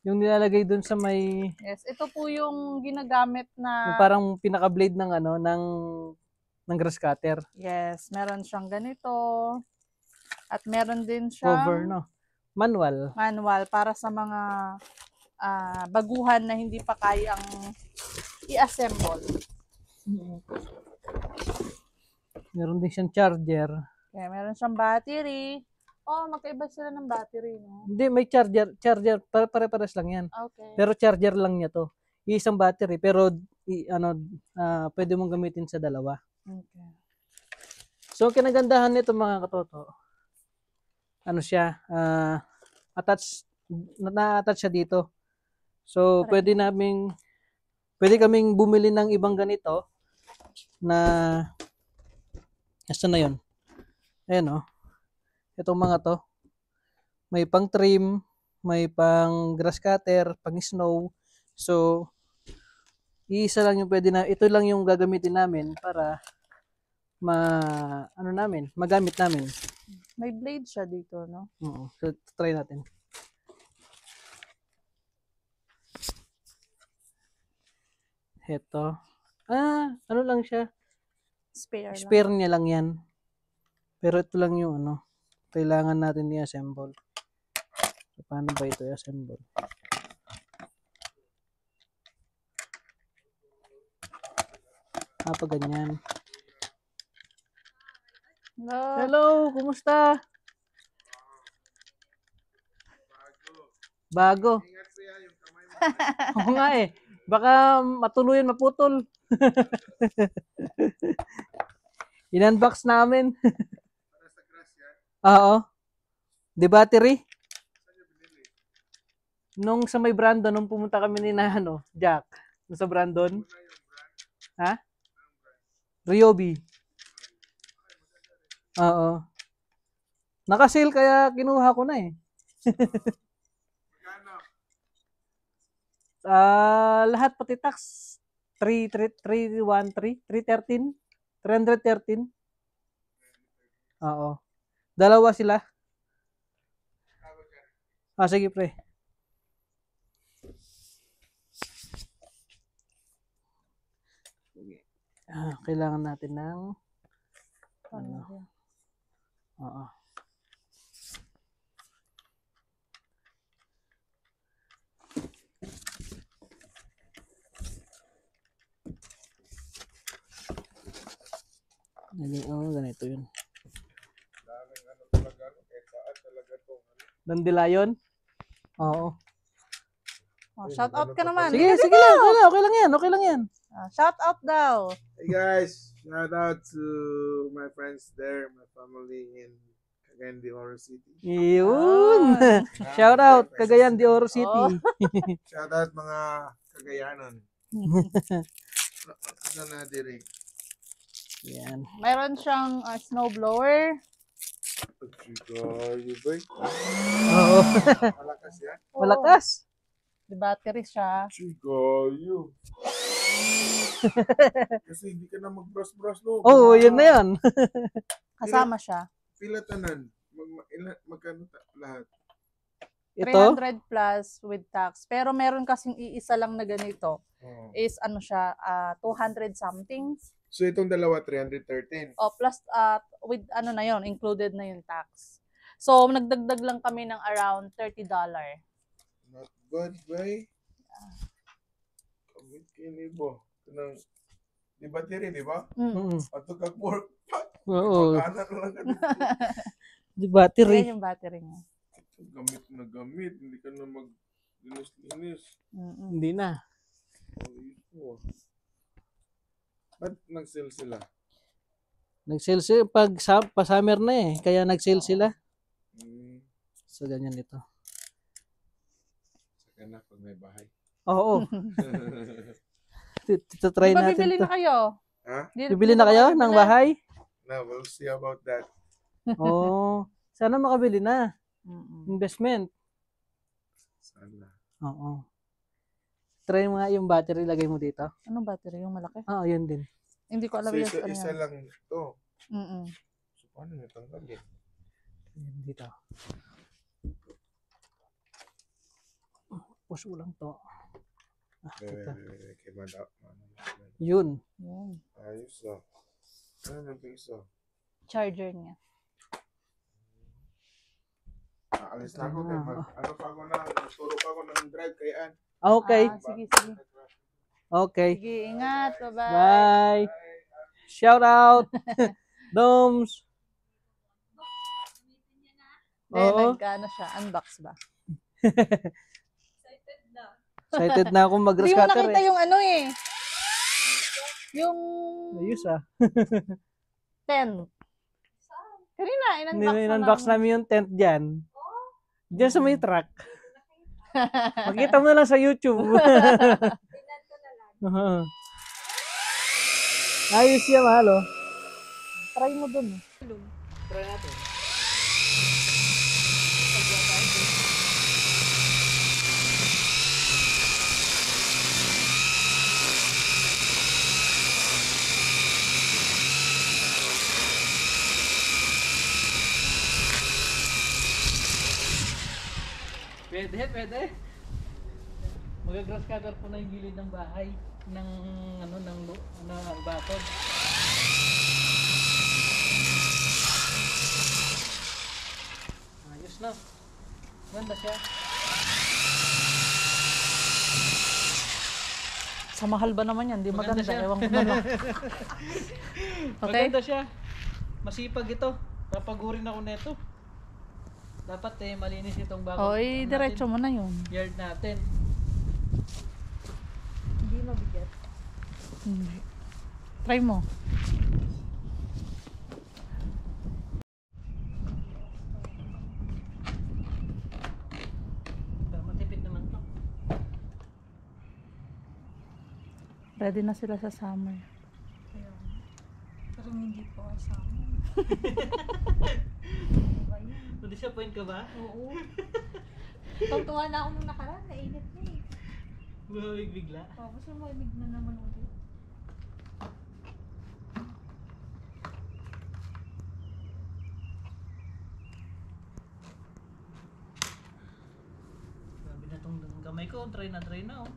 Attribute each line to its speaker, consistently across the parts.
Speaker 1: Yung nilalagay dun sa may,
Speaker 2: Yes, ito po yung ginagamit
Speaker 1: yung
Speaker 2: na,
Speaker 1: parang pinaka-blade ng ano, ng grass cutter.
Speaker 2: yes, meron siyang ganito. At meron din
Speaker 1: Cover,
Speaker 2: siyang
Speaker 1: no? Manual.
Speaker 2: manual para sa mga baguhan na hindi pa kayang i-assemble.
Speaker 1: Meron din siyang charger.
Speaker 2: Kaya meron siyang battery. Oh, magkaiba sila ng battery, no?
Speaker 1: Hindi, may charger, pare-pares lang yan.
Speaker 2: Okay.
Speaker 1: Pero charger lang niya to. Isang battery, pero pwede mong gamitin sa dalawa.
Speaker 2: Okay.
Speaker 1: So, kinagandahan nito mga katoto, ano siya, na-attach siya dito. So,
Speaker 2: Correct.
Speaker 1: pwede kaming bumili ng ibang ganito na, asa na yun? Ayan o. Itong mga to. May pang trim, may pang grass cutter, pang snow. So, iisa lang yung ito lang yung gagamitin namin para magamit namin.
Speaker 2: May blade siya dito, no?
Speaker 1: Oo. So, try natin. Ito. Ano lang siya?
Speaker 2: Spare lang.
Speaker 1: Spare niya lang yan. Pero ito lang yung kailangan natin i-assemble. So, paano ba ito i-assemble? Pa ganyan.
Speaker 2: Hello.
Speaker 1: Hello, kumusta? Bago. Oo nga eh. Baka matuluyan, maputol. In-unbox namin. Oo. The battery. Nung sa may Brandon, nung pumunta kami ni Jack. Nung sa Brandon. Ha? Ryobi. Oo. Naka-sale kaya kinuha ko na eh. Lahat pati tax 313 313. Oo. Dalawa sila. Sige pre. Kailangan natin ng Oo. Ganito yun. Dandelion? Oo.
Speaker 2: Shout out ka naman.
Speaker 1: Sige lang. Okay lang yan.
Speaker 2: Shout out daw.
Speaker 3: Hey guys, shout out to my friends there, my family in Cagayan de Oro City.
Speaker 1: Yun. Shout out Cagayan de Oro City.
Speaker 3: Shout out mga Cagayanon. Ano na diri?
Speaker 1: Yan.
Speaker 2: Meron siyang snow blower.
Speaker 3: Chicayo ba?
Speaker 1: Oo.
Speaker 3: Malakas yan?
Speaker 1: Malakas.
Speaker 2: May battery siya.
Speaker 3: Chicayo. Kasi hindi ka na mag-brush no?
Speaker 1: Oo, yun na yan.
Speaker 2: Kasama siya.
Speaker 3: Pila tanan? Magkano lahat?
Speaker 1: Ito?
Speaker 2: 300 plus with tax. Pero meron kasing iisa lang na ganito.
Speaker 3: Oh.
Speaker 2: Is siya, 200 something.
Speaker 3: So itong dalawa, 313.
Speaker 2: Plus with na yon, included na yung tax. So nagdagdag lang kami ng around $30.
Speaker 3: Not bad, bay. Kamit kinibo. Di battery, di ba? Ato kag work.
Speaker 1: Oo.
Speaker 3: Pagkanan lang ka dito.
Speaker 1: Di battery.
Speaker 2: Yan yung battery niya.
Speaker 3: Gamit na gamit. Hindi ka na mag-linis-linis.
Speaker 1: Hindi na.
Speaker 3: Oh, ba't nag-sale sila?
Speaker 1: Nag-sale sila pa summer na eh. Kaya nag-sale sila. So ganyan ito.
Speaker 3: Saka na pag may bahay.
Speaker 1: Oo. Try natin
Speaker 2: bibili
Speaker 1: to.
Speaker 2: na kayo?
Speaker 3: Ha?
Speaker 1: Bibili na kayo ng bahay?
Speaker 3: No, we'll see about that.
Speaker 1: Oo. Sana makabili na. Investment.
Speaker 3: Sana.
Speaker 1: Oo. Try mo nga yung battery, lagay mo dito.
Speaker 2: Anong battery? Yung malaki?
Speaker 1: Oo, yun din.
Speaker 2: Hindi ko alam
Speaker 3: So,
Speaker 2: yung
Speaker 3: isa lang ito. So, paano natanggal eh?
Speaker 1: Dito. Tapos ulang to. Ito.
Speaker 3: Okay, manda.
Speaker 1: Yun.
Speaker 2: Yun.
Speaker 3: Ayos ah. Ano yung piso?
Speaker 2: Charger niya.
Speaker 3: Alis na ako kay ano pa ako na, turo pa ako ng drive kay Ann.
Speaker 1: Okay.
Speaker 2: Sige, sige.
Speaker 1: Okay.
Speaker 2: Sige, ingat. Bye-bye.
Speaker 1: Bye. Shout out. Doms. Oo.
Speaker 2: Nagkano siya? Unbox ba?
Speaker 1: Excited na akong mag-grass
Speaker 2: Hindi mo
Speaker 1: cutter
Speaker 2: nakita
Speaker 1: eh.
Speaker 2: yung ano eh. Yung
Speaker 1: Ayos ah.
Speaker 2: tent. Kanina,
Speaker 1: In-unbox namin yung tent dyan. Dyan sa may truck. Makita mo na lang sa YouTube. Aha. Ayos yan, mahal oh.
Speaker 2: Try mo dun.
Speaker 1: Try natin. Pwede. Mag-grass cutter po na yung gilid ng bahay ng bakod. Ayos na. Ganda siya.
Speaker 2: Sa mahal ba naman yan? Di
Speaker 1: Maganda
Speaker 2: maganda.
Speaker 1: siya.
Speaker 2: Ewan ko na lang. Okay?
Speaker 1: Maganda siya. Masipag ito. Papagurin ako nito. Dapat malinis itong bakod.
Speaker 2: Hoy, diretso mo na yun.
Speaker 1: Yard natin.
Speaker 2: Hindi mabigat. Hindi. Try mo.
Speaker 1: Matipid naman to.
Speaker 2: Ready na sila sa summer.
Speaker 4: Pero hindi po kasama.
Speaker 1: Na-disappoint ka ba?
Speaker 4: Oo. Tungtuwa na ako nung nakaraan. Nainit na eh.
Speaker 1: Bumawig bigla.
Speaker 4: Tapos lumamig na naman ulit.
Speaker 1: Grabe na tong kamay ko. Try na oh.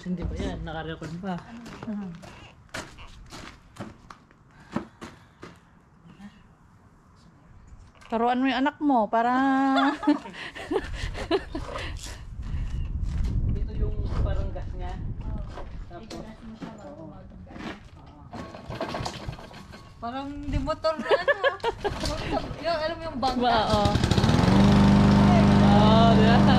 Speaker 1: Hindi pa yan, naka-record pa.
Speaker 2: Taruan mo yung anak mo para...
Speaker 1: Ito yung parang gas niya. Tapos,
Speaker 4: Ikas mo siya parang di motor na ano. Yung, alam mo yung bangka.
Speaker 2: Oo. Oo, di ba?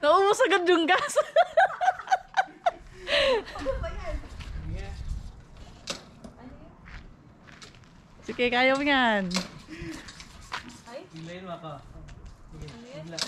Speaker 2: Naubos agad yung gas. Sige, kaya mo yan.
Speaker 1: Hilayin mo ako. Sige, hila.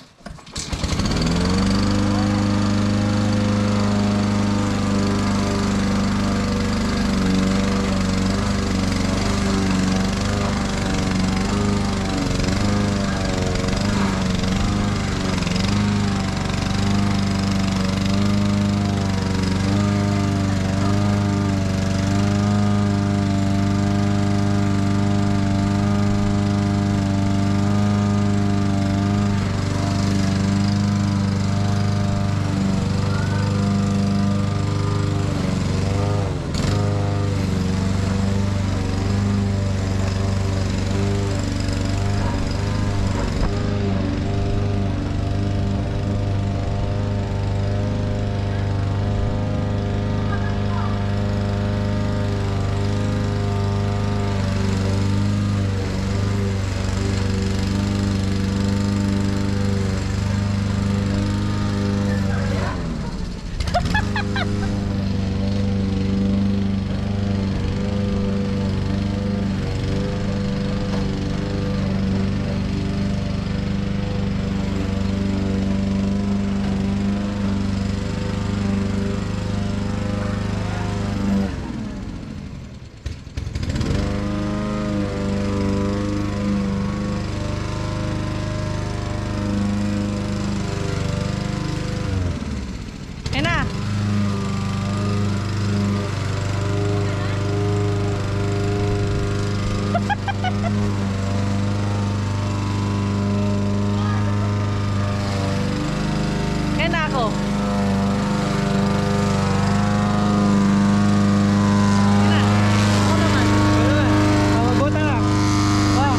Speaker 1: ako.
Speaker 2: Ako naman.
Speaker 1: Mabuta lang. Wow.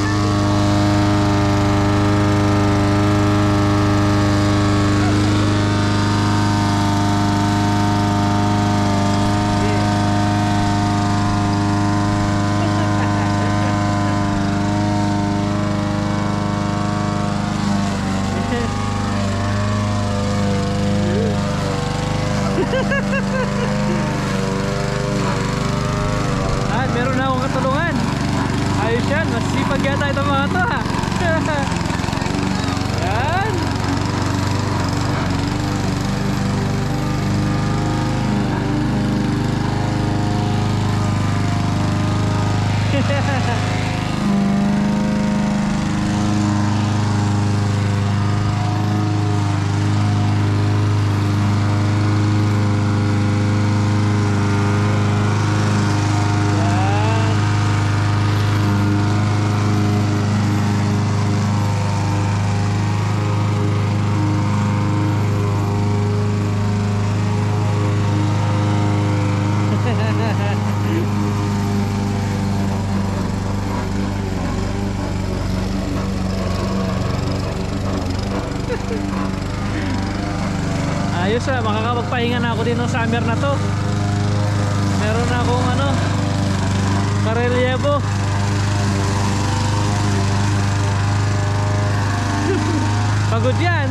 Speaker 1: Ah, meron na akong katulungan. Ayos yan, masipag yata itong mga to ha. Yan. Yan. Ayos ah, makakapagpahinga na ako din ng summer na to. Meron na akong ano, karelyebo. Pagod yan.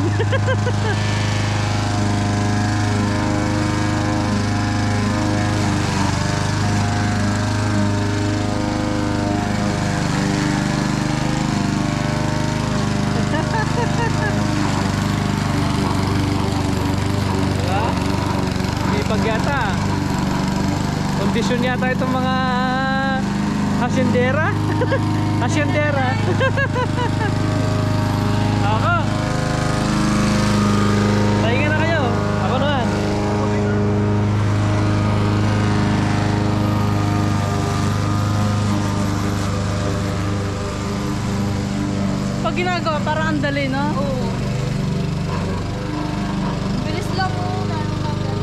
Speaker 1: Diba? Sipag yata. Kondisyon yata itong mga hasyendera. Hasyendera. Ako. Pahinga na kayo. Ako naman.
Speaker 2: Pag ginagawa, parang ang dali, no?
Speaker 4: Oo. Bilis lang mo. Ano natin.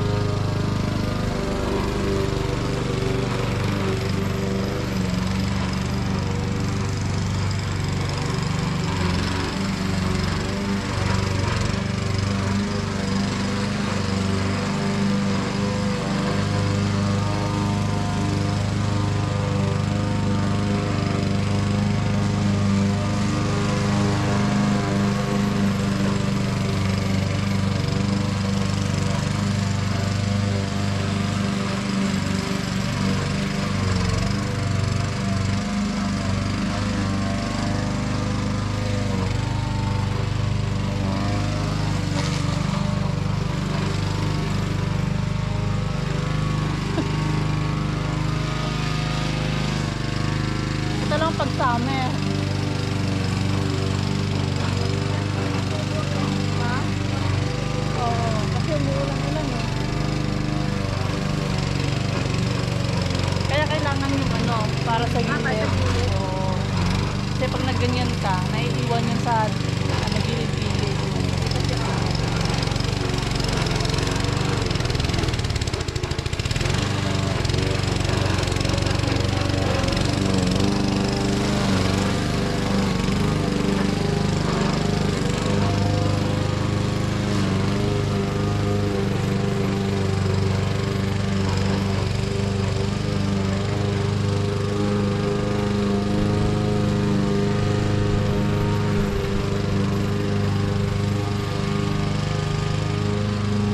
Speaker 2: Ito lang pag summer. Ha? Oo, kasi umuulan-ulan eh. Kaya kailangan yung ano, para sa gilid. Oo. Kasi pag nagganyan ka, naiiwan yun sa gilid-gilid.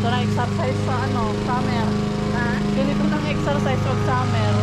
Speaker 2: Ito na exercise sa ano, summer. Ha? Ganito ng exercise pag summer.